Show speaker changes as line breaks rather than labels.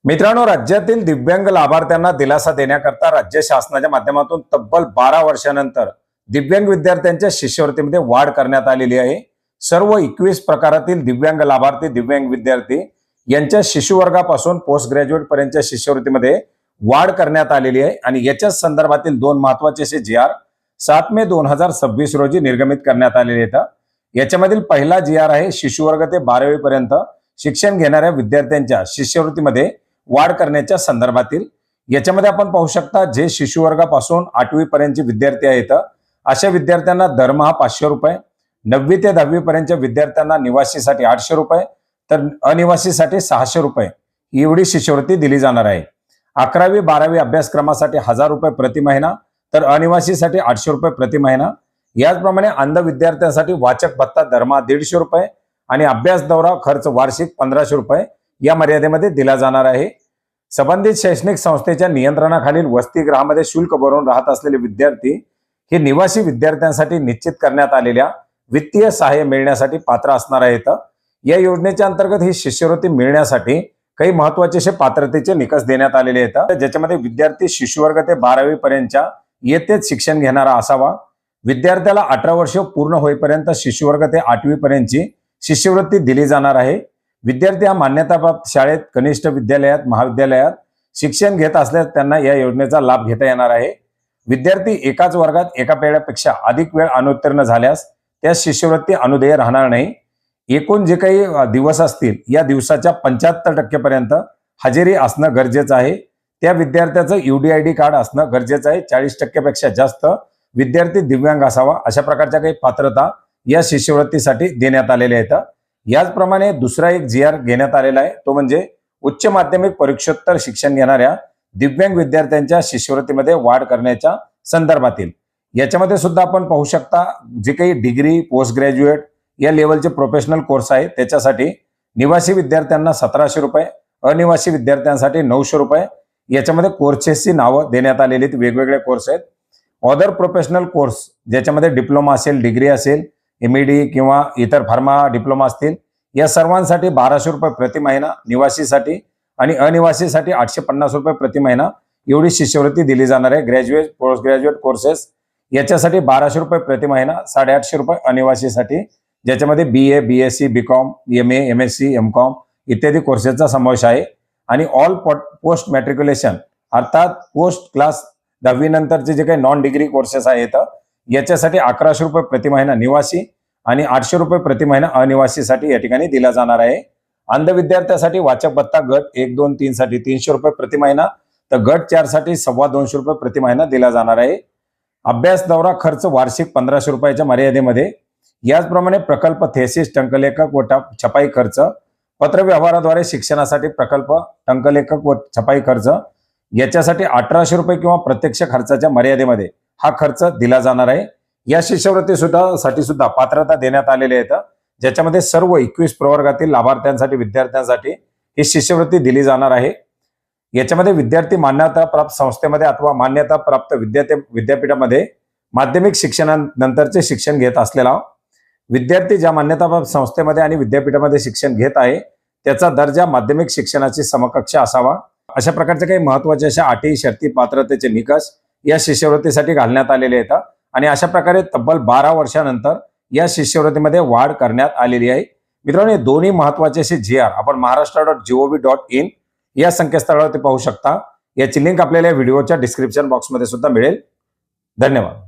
मित्रांनो, राज्यातील दिव्यांग लाभार्थ्यांना दिलासा देण्याकरता राज्य शासनाच्या माध्यमातून तब्बल 12 वर्षानंतर दिव्यांग विद्यार्थ्यांच्या शिष्यवृत्तीमध्ये वाढ करण्यात आलेली आहे। सर्व 21 प्रकारातील दिव्यांग लाभार्थी दिव्यांग विद्यार्थी यांच्या शिशुवर्गापासून पोस्ट ग्रॅज्युएट पर्यंतच्या शिष्यवृत्तीमध्ये वाढ करण्यात आलेली आहे आणि याच्याच संदर्भातील दोन महत्त्वाचे असे GR 7 मे 2026 रोजी निर्गमित करण्यात आलेले आहेत। याच्यामधील पहिला GR आहे शिशुवर्ग ते 12वी पर्यंत शिक्षण घेणाऱ्या विद्यार्थ्यांच्या शिष्यवृत्तीमध्ये वाढ करण्याच्या संदर्भातील। याच्यामध्ये आपण पाहू शकता जे शिशुवर्गापासून 8वी पर्यंतचे विद्यार्थी आहेत अशा विद्यार्थ्यांना दरमहा 500 रुपये, 9वी ते 10वी पर्यंतच्या विद्यार्थ्यांना निवासीसाठी 800 रुपये तर अनिवासीसाठी 600 रुपये एवढी शिष्यवृत्ती दिली जाणार आहे। 11वी 12वी अभ्यासक्रमासाठी 1000 रुपये प्रति महिना तर अनिवासीसाठी 800 रुपये प्रति महिना। याचप्रमाणे अंध विद्यार्थ्यांसाठी वाचक भत्ता दरमहा 150 रुपये आणि अभ्यास दौरा खर्च वार्षिक 1500 रुपये या मर्यादेमध्ये दिला जाणार आहे। संबंधित शैक्षणिक संस्थेच्या नियंत्रणाखालील वसतिगृहामध्ये शुल्क भरून राहत असलेले विद्यार्थी हे निवासी विद्यार्थ्यांसाठी निश्चित करण्यात आलेल्या वित्तीय सहाय्य मिळण्यासाठी पात्र असणार आहेत। या योजनेच्या अंतर्गत ही शिष्यवृत्ती मिळण्यासाठी काही महत्त्वाचे असे पात्रतेचे निकष देण्यात आलेले आहेत, ज्याच्यामध्ये विद्यार्थी शिशुवर्ग ते 12वी पर्यंतच्या इयत्तेत शिक्षण घेणारा असावा, विद्यार्थ्याला 18 वर्ष पूर्ण होईपर्यंत शिशुवर्ग ते 8वी पर्यंतची शिष्यवृत्ती दिली जाणार आहे। विद्यार्थी हा मान्यताप्राप्त शाळेत, कनिष्ठ विद्यालयात, महाविद्यालयात शिक्षण घेत असल्यास त्यांना या योजनेचा लाभ घेता येणार आहे। विद्यार्थी एकाच वर्गात एका पेढ्यापेक्षा अधिक वेळ अनुत्तीर्ण झाल्यास त्या शिष्यवृत्ती अनुदेय राहणार नाही। एकूण जे काही दिवस असतील या दिवसाच्या 75% पर्यंत हजेरी असणं गरजेचं आहे। त्या विद्यार्थ्याचं UDID कार्ड असणं गरजेचं आहे। 40% पेक्षा जास्त विद्यार्थी दिव्यांग असावा अशा प्रकारच्या काही पात्रता या शिष्यवृत्तीसाठी देण्यात आलेल्या आहेत। याचप्रमाणे दुसरा एक GR घेण्यात आलेला आहे, तो म्हणजे उच्च माध्यमिक परीक्षोत्तर शिक्षण घेणाऱ्या दिव्यांग विद्यार्थ्यांच्या शिष्यवृत्तीमध्ये वाढ करण्याच्या संदर्भातील। याच्यामध्ये सुद्धा आपण पाहू शकता जे काही डिग्री, पोस्ट ग्रॅज्युएट या लेवलचे प्रोफेशनल कोर्स आहेत त्याच्यासाठी निवासी विद्यार्थ्यांना 1700 रुपये, अनिवासी विद्यार्थ्यांसाठी 900 रुपये। याच्यामध्ये कोर्सेसची नावं देण्यात आलेली आहेत, वेगवेगळे कोर्स आहेत। अदर प्रोफेशनल कोर्स ज्याच्यामध्ये डिप्लोमा असेल, डिग्री असेल, MED किंवा इतर फार्मा डिप्लोमा असतील या सर्वांसाठी 1200 रुपये प्रति महिना निवासीसाठी आणि अनिवासीसाठी 850 रुपये प्रति महिना एवढी शिष्यवृत्ती दिली जाणार आहे। ग्रॅज्युएट, पोस्ट ग्रॅज्युएट कोर्सेस याच्यासाठी 1200 रुपये प्रति महिना, 850 रुपये अनिवासीसाठी, ज्याच्यामध्ये BA, BSc, BCom, MA, MSc, MCom इत्यादी कोर्सेसचा समावेश आहे। आणि ऑल पोस्ट मॅट्रिक्युलेशन अर्थात पोस्ट क्लास 10वी नंतरचे जे काही नॉन डिग्री कोर्सेस आहेत याच्यासाठी 1100 रुपये प्रति महिना निवासी आणि 800 रुपये प्रति महिना अनिवासीसाठी या ठिकाणी दिला जाणार आहे। अंध विद्यार्थ्यांसाठी वाचक भत्ता गट 1, 2, 3 साठी 300 रुपये प्रति महिना तर गट 4 साठी 250 रुपये प्रति महिना दिला जाणार आहे। अभ्यास दौरा खर्च वार्षिक 1500 रुपयाच्या मर्यादेमध्ये। याचप्रमाणे प्रकल्प, थेसिस, टंकलेखक व छपाई खर्च, पत्र व्यवहाराद्वारे शिक्षणासाठी प्रकल्प, टंकलेखक व छपाई खर्च याच्यासाठी 1800 रुपये किंवा प्रत्यक्ष खर्चाच्या मर्यादेमध्ये हा खर्च दिला जाणार आहे। या शिष्यवृत्ती सुद्धा पात्रता देण्यात आलेली आहेत, ज्याच्यामध्ये सर्व 21 प्रवर्गातील लाभार्थ्यांसाठी विद्यार्थ्यांसाठी ही शिष्यवृत्ती दिली जाणार आहे। याच्यामध्ये विद्यार्थी मान्यता प्राप्त संस्थेमध्ये अथवा मान्यता प्राप्त विद्यापीठामध्ये माध्यमिक शिक्षणानंतरचे शिक्षण घेत असलेला विद्यार्थी ज्या मान्यता प्राप्त संस्थेमध्ये आणि विद्यापीठामध्ये शिक्षण घेत आहे त्याचा दर्जा माध्यमिक शिक्षणाची समकक्ष असावा। अशा प्रकारचे काही महत्त्वाचे अशा अटी, शर्ती, पात्रतेचे निकष या शिष्यवृत्तीसाठी घालण्यात आलेले आहेत आणि अशा प्रकारे तब्बल 12 वर्षानंतर या शिष्यवृत्तीमध्ये वाढ करण्यात आलेली आहे। मित्रांनो, हे दोन्ही महत्त्वाचे असे GR आपण maharashtra.gov.in या संकेतस्थळावरती पाहू शकता। याची लिंक आपल्याला व्हिडिओच्या डिस्क्रिप्शन बॉक्समध्ये सुद्धा मिळेल। धन्यवाद।